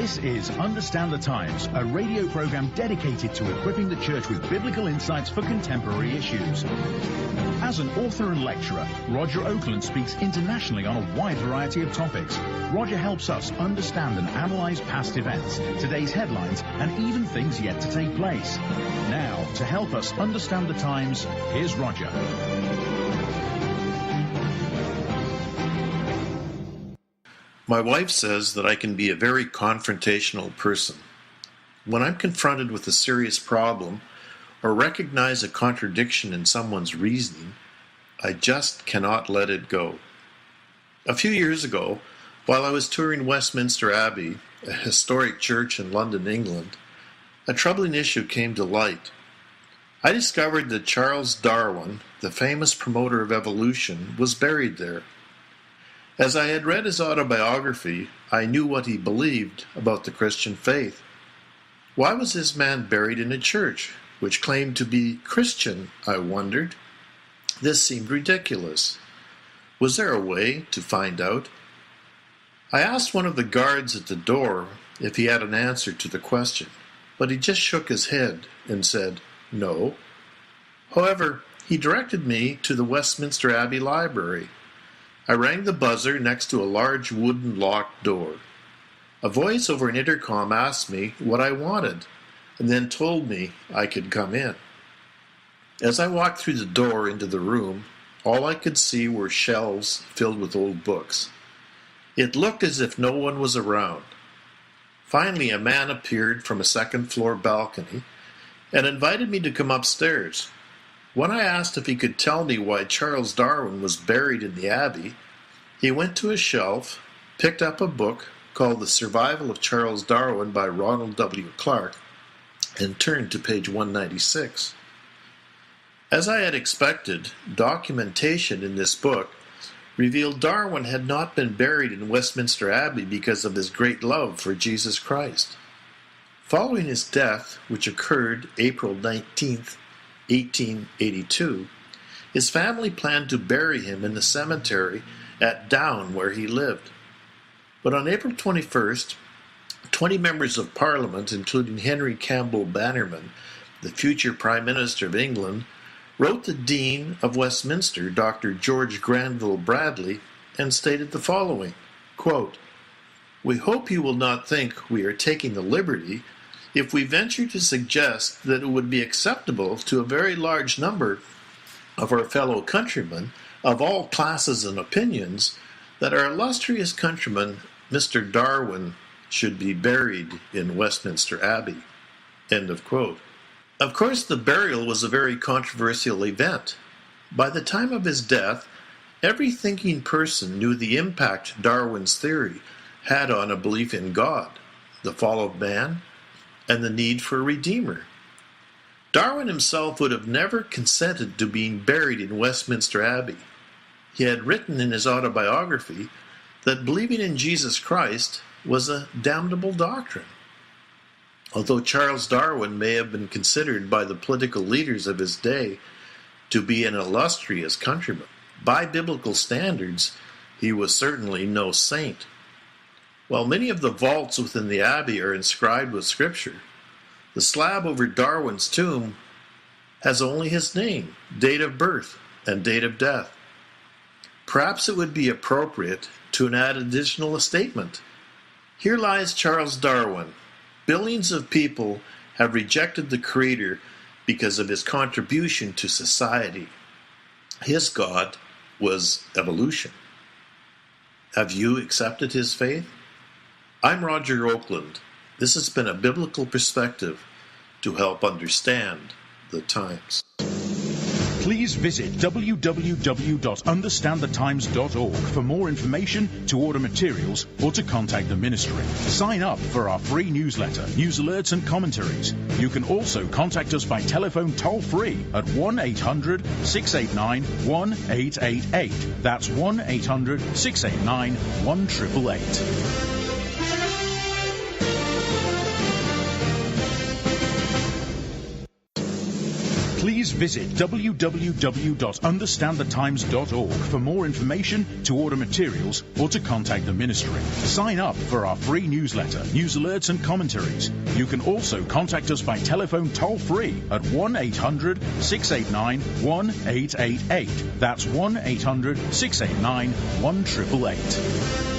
This is Understand the Times, a radio program dedicated to equipping the church with biblical insights for contemporary issues. As an author and lecturer, Roger Oakland speaks internationally on a wide variety of topics. Roger helps us understand and analyze past events, today's headlines, and even things yet to take place. Now, to help us understand the times, here's Roger. My wife says that I can be a very confrontational person. When I'm confronted with a serious problem or recognize a contradiction in someone's reasoning, I just cannot let it go. A few years ago, while I was touring Westminster Abbey, a historic church in London, England, a troubling issue came to light. I discovered that Charles Darwin, the famous promoter of evolution, was buried there. As I had read his autobiography, I knew what he believed about the Christian faith. Why was this man buried in a church which claimed to be Christian, I wondered? This seemed ridiculous. Was there a way to find out? I asked one of the guards at the door if he had an answer to the question, but he just shook his head and said, no. However, he directed me to the Westminster Abbey Library. I rang the buzzer next to a large wooden locked door. A voice over an intercom asked me what I wanted, and then told me I could come in. As I walked through the door into the room, all I could see were shelves filled with old books. It looked as if no one was around. Finally, a man appeared from a second-floor balcony and invited me to come upstairs. When I asked if he could tell me why Charles Darwin was buried in the Abbey, he went to a shelf, picked up a book called The Survival of Charles Darwin by Ronald W. Clark, and turned to page 196. As I had expected, documentation in this book revealed Darwin had not been buried in Westminster Abbey because of his great love for Jesus Christ. Following his death, which occurred April 19th, 1882, his family planned to bury him in the cemetery at Down where he lived. But on April 21st, 20 members of Parliament, including Henry Campbell Bannerman, the future Prime Minister of England, wrote the Dean of Westminster, Dr. George Granville Bradley, and stated the following, quote, "We hope you will not think we are taking the liberty if we venture to suggest that it would be acceptable to a very large number of our fellow countrymen of all classes and opinions that our illustrious countryman, Mr. Darwin, should be buried in Westminster Abbey." End of quote. Of course, the burial was a very controversial event. By the time of his death, every thinking person knew the impact Darwin's theory had on a belief in God, the fall of man, and the need for a redeemer. Darwin himself would have never consented to being buried in Westminster Abbey. He had written in his autobiography that believing in Jesus Christ was a damnable doctrine. Although Charles Darwin may have been considered by the political leaders of his day to be an illustrious countryman, by biblical standards, he was certainly no saint. While many of the vaults within the Abbey are inscribed with Scripture, the slab over Darwin's tomb has only his name, date of birth, and date of death. Perhaps it would be appropriate to add additional statement. Here lies Charles Darwin. Billions of people have rejected the Creator because of his contribution to society. His God was evolution. Have you accepted his faith? I'm Roger Oakland. This has been a biblical perspective to help understand the times. Please visit www.understandthetimes.org for more information, to order materials, or to contact the ministry. Sign up for our free newsletter, news alerts and commentaries. You can also contact us by telephone toll-free at 1-800-689-1888. That's 1-800-689-1888. Please visit www.understandthetimes.org for more information, to order materials, or to contact the ministry. Sign up for our free newsletter, news alerts and commentaries. You can also contact us by telephone toll-free at 1-800-689-1888. That's 1-800-689-1888.